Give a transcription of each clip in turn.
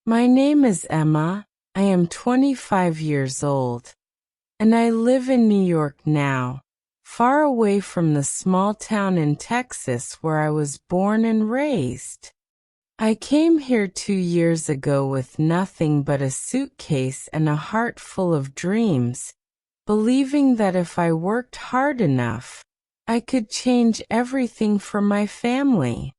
My name is Emma. I am 25 years old, and I live in New York now, far away from the small town in Texas where I was born and raised. I came here 2 years ago with nothing but a suitcase and a heart full of dreams, believing that if I worked hard enough, I could change everything for my family.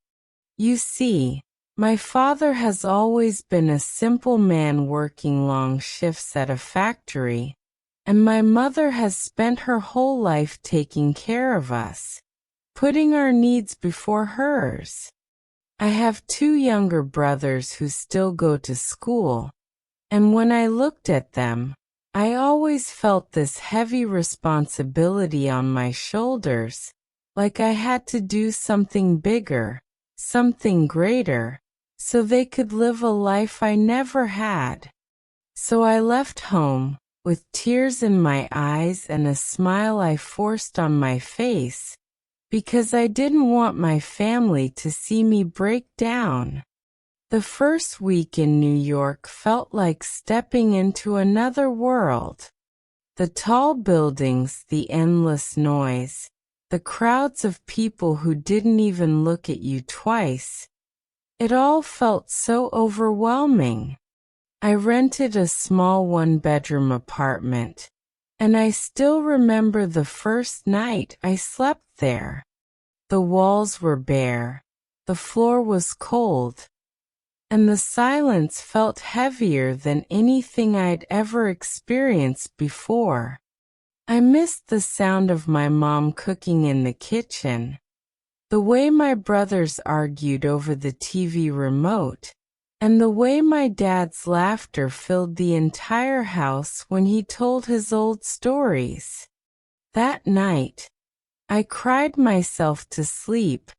You see, my father has always been a simple man working long shifts at a factory, and my mother has spent her whole life taking care of us, putting our needs before hers. I have 2 younger brothers who still go to school, and when I looked at them, I always felt this heavy responsibility on my shoulders, like I had to do something bigger, something greater, so they could live a life I never had. So I left home, with tears in my eyes and a smile I forced on my face, because I didn't want my family to see me break down. The first week in New York felt like stepping into another world. The tall buildings, the endless noise, the crowds of people who didn't even look at you twice. It all felt so overwhelming. I rented a small one-bedroom apartment, and I still remember the first night I slept there. The walls were bare, the floor was cold, and the silence felt heavier than anything I'd ever experienced before. I missed the sound of my mom cooking in the kitchen, the way my brothers argued over the TV remote, and the way my dad's laughter filled the entire house when he told his old stories. That night, I cried myself to sleep,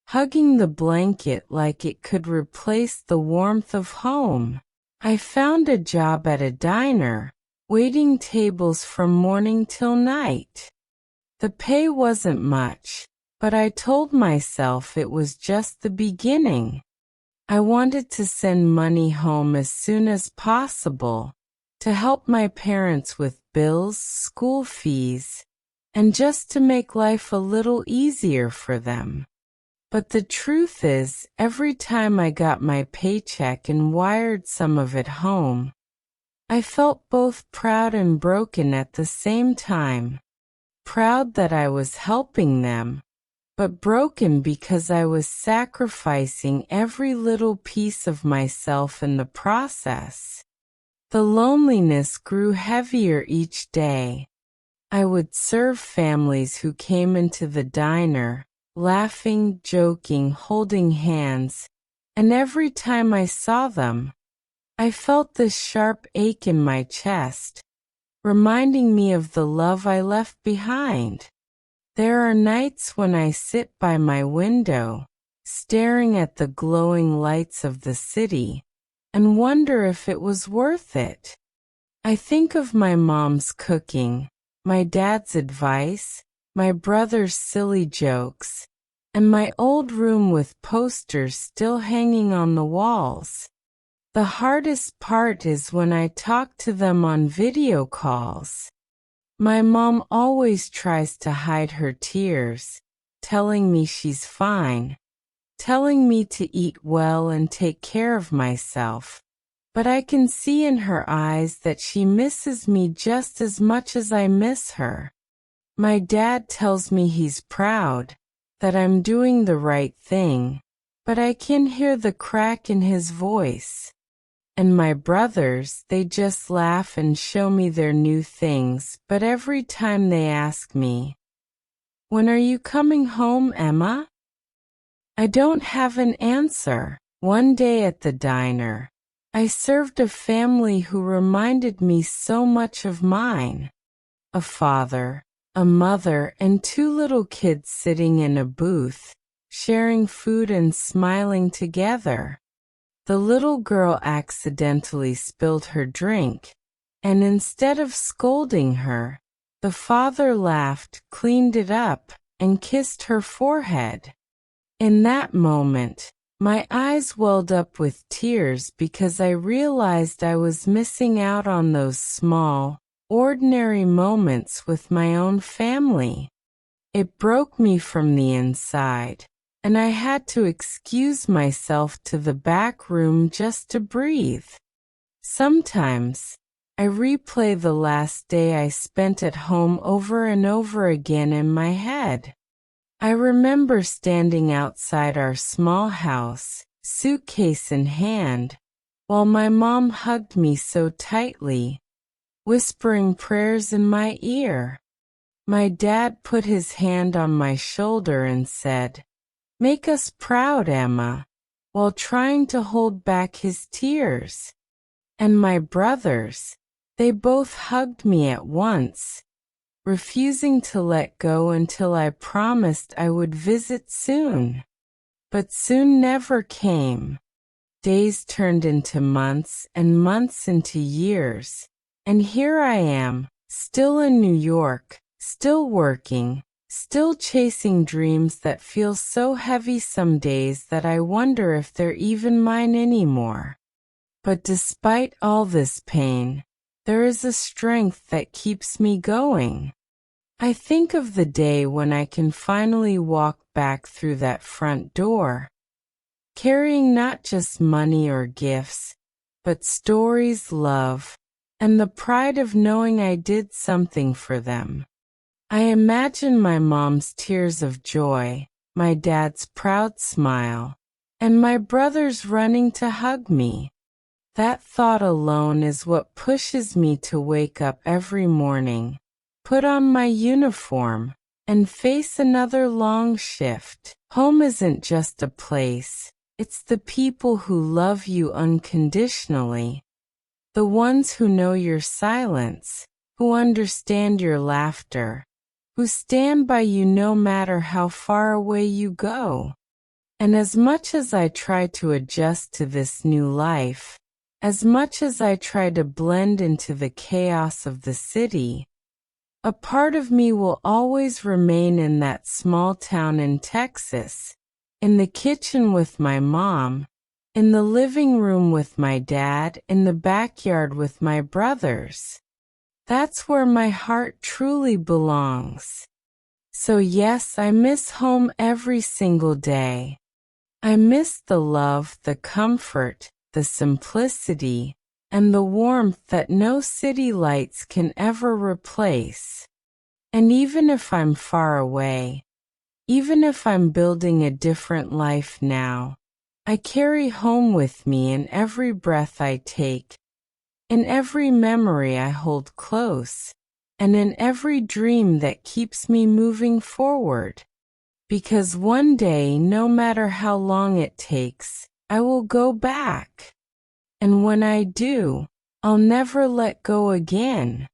hugging the blanket like it could replace the warmth of home. I found a job at a diner, waiting tables from morning till night. The pay wasn't much, but I told myself it was just the beginning. I wanted to send money home as soon as possible, to help my parents with bills, school fees, and just to make life a little easier for them. But the truth is, every time I got my paycheck and wired some of it home, I felt both proud and broken at the same time. Proud that I was helping them, but broken because I was sacrificing every little piece of myself in the process. The loneliness grew heavier each day. I would serve families who came into the diner, laughing, joking, holding hands, and every time I saw them, I felt this sharp ache in my chest, reminding me of the love I left behind. There are nights when I sit by my window, staring at the glowing lights of the city, and wonder if it was worth it. I think of my mom's cooking, my dad's advice, my brother's silly jokes, and my old room with posters still hanging on the walls. The hardest part is when I talk to them on video calls. My mom always tries to hide her tears, telling me she's fine, telling me to eat well and take care of myself. But I can see in her eyes that she misses me just as much as I miss her. My dad tells me he's proud, that I'm doing the right thing, but I can hear the crack in his voice. And my brothers, they just laugh and show me their new things, but every time they ask me, "When are you coming home, Emma?" I don't have an answer. One day at the diner, I served a family who reminded me so much of mine. A father, a mother, and 2 little kids sitting in a booth, sharing food and smiling together. The little girl accidentally spilled her drink, and instead of scolding her, the father laughed, cleaned it up, and kissed her forehead. In that moment, My eyes welled up with tears because I realized I was missing out on those small, ordinary moments with my own family. It broke me from the inside, and I had to excuse myself to the back room just to breathe. Sometimes, I replay the last day I spent at home over and over again in my head. I remember standing outside our small house, suitcase in hand, while my mom hugged me so tightly, whispering prayers in my ear. My dad put his hand on my shoulder and said, "Make us proud, Emma," while trying to hold back his tears. And my brothers, they both hugged me at once, refusing to let go until I promised I would visit soon. But soon never came. Days turned into months and months into years, and here I am, still in New York, still working, still chasing dreams that feel so heavy some days that I wonder if they're even mine anymore. But despite all this pain, there is a strength that keeps me going. I think of the day when I can finally walk back through that front door, carrying not just money or gifts, but stories, love, and the pride of knowing I did something for them. I imagine my mom's tears of joy, my dad's proud smile, and my brothers running to hug me. That thought alone is what pushes me to wake up every morning, put on my uniform, and face another long shift. Home isn't just a place, it's the people who love you unconditionally. The ones who know your silence, who understand your laughter, who stand by you no matter how far away you go. And as much as I try to adjust to this new life, as much as I try to blend into the chaos of the city, a part of me will always remain in that small town in Texas, in the kitchen with my mom, in the living room with my dad, in the backyard with my brothers. That's where my heart truly belongs. So yes, I miss home every single day. I miss the love, the comfort, the simplicity, and the warmth that no city lights can ever replace. And even if I'm far away, even if I'm building a different life now, I carry home with me in every breath I take, in every memory I hold close, and in every dream that keeps me moving forward. Because one day, no matter how long it takes, I will go back. And when I do, I'll never let go again.